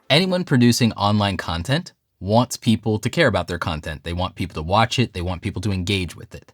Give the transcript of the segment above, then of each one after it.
Anyone producing online content wants people to care about their content. They want people to watch it. They want people to engage with it.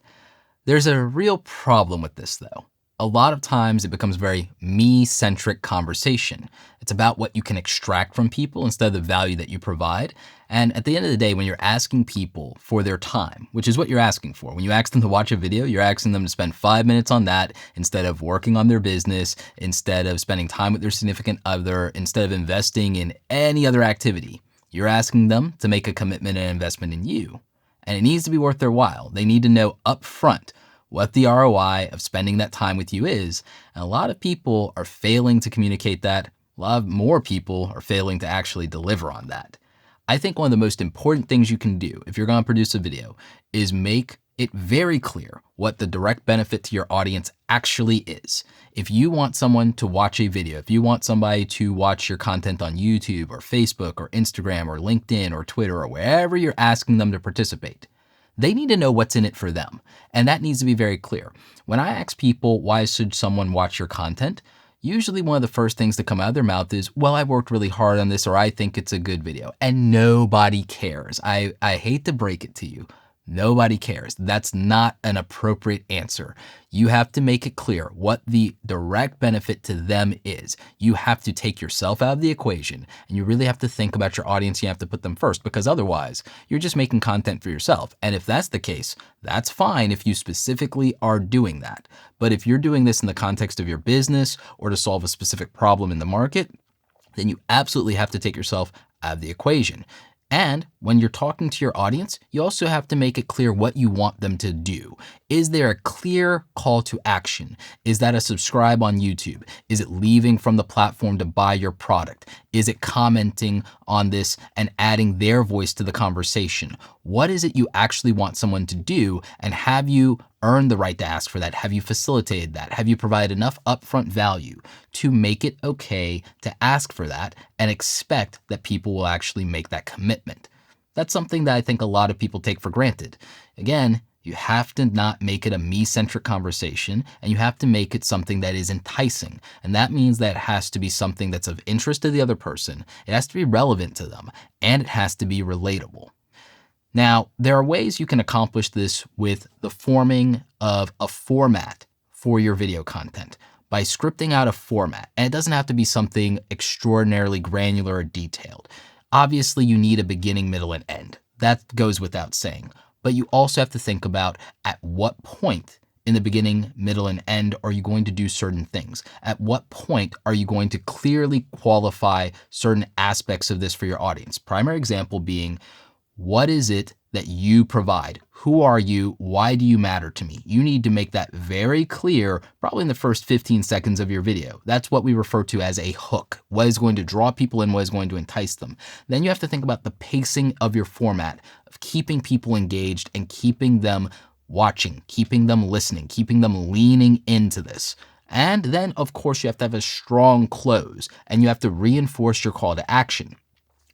There's a real problem with this, though. A lot of times it becomes very me-centric conversation. It's about what you can extract from people instead of the value that you provide. And at the end of the day, when you're asking people for their time, which is what you're asking for, when you ask them to watch a video, you're asking them to spend 5 minutes on that instead of working on their business, instead of spending time with their significant other, instead of investing in any other activity. You're asking them to make a commitment and investment in you. And it needs to be worth their while. They need to know upfront what the ROI of spending that time with you is. And a lot of people are failing to communicate that. A lot more people are failing to actually deliver on that. I think one of the most important things you can do if you're going to produce a video is make it very clear what the direct benefit to your audience actually is. If you want someone to watch a video, if you want somebody to watch your content on YouTube or Facebook or Instagram or LinkedIn or Twitter or wherever you're asking them to participate, they need to know what's in it for them. And that needs to be very clear. When I ask people, why should someone watch your content? Usually one of the first things that come out of their mouth is, well, I worked really hard on this, or I think it's a good video. And nobody cares. I hate to break it to you. Nobody cares. That's not an appropriate answer. You have to make it clear what the direct benefit to them is. You have to take yourself out of the equation, and you really have to think about your audience. You have to put them first, because otherwise you're just making content for yourself. And if that's the case, that's fine if you specifically are doing that. But if you're doing this in the context of your business or to solve a specific problem in the market, then you absolutely have to take yourself out of the equation. And when you're talking to your audience, you also have to make it clear what you want them to do. Is there a clear call to action? Is that a subscribe on YouTube? Is it leaving from the platform to buy your product? Is it commenting on this and adding their voice to the conversation? What is it you actually want someone to do? And have you earned the right to ask for that? Have you facilitated that? Have you provided enough upfront value to make it okay to ask for that and expect that people will actually make that commitment? That's something that I think a lot of people take for granted. Again, you have to not make it a me-centric conversation, and you have to make it something that is enticing. And that means that it has to be something that's of interest to the other person. It has to be relevant to them, and it has to be relatable. Now, there are ways you can accomplish this with the forming of a format for your video content by scripting out a format. And it doesn't have to be something extraordinarily granular or detailed. Obviously, you need a beginning, middle, and end. That goes without saying. But you also have to think about at what point in the beginning, middle, and end are you going to do certain things? At what point are you going to clearly qualify certain aspects of this for your audience? Primary example being, what is it that you provide? Who are you? Why do you matter to me? You need to make that very clear, probably in the first 15 seconds of your video. That's what we refer to as a hook. What is going to draw people in? What is going to entice them? Then you have to think about the pacing of your format, of keeping people engaged and keeping them watching, keeping them listening, keeping them leaning into this. And then, of course, you have to have a strong close, and you have to reinforce your call to action.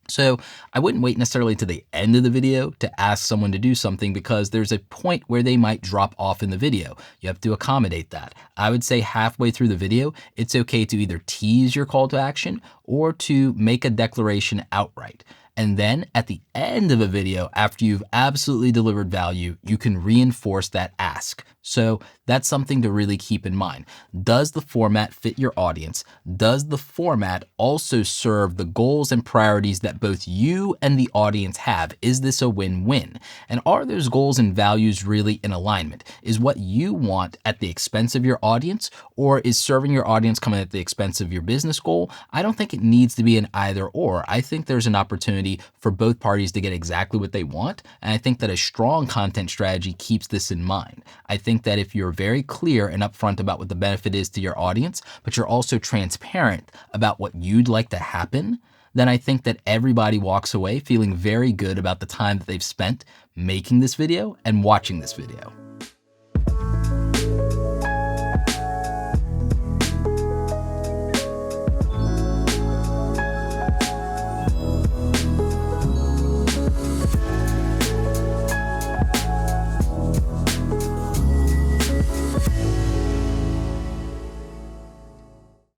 So I wouldn't wait necessarily to the end of the video to ask someone to do something, because there's a point where they might drop off in the video. You have to accommodate that. I would say halfway through the video, it's okay to either tease your call to action or to make a declaration outright. And then at the end of a video, after you've absolutely delivered value, you can reinforce that ask. So that's something to really keep in mind. Does the format fit your audience? Does the format also serve the goals and priorities that both you and the audience have? Is this a win-win? And are those goals and values really in alignment? Is what you want at the expense of your audience, or is serving your audience coming at the expense of your business goal? I don't think it needs to be an either or. I think there's an opportunity for both parties to get exactly what they want. And I think that a strong content strategy keeps this in mind. I think that if you're very clear and upfront about what the benefit is to your audience, but you're also transparent about what you'd like to happen, then I think that everybody walks away feeling very good about the time that they've spent making this video and watching this video.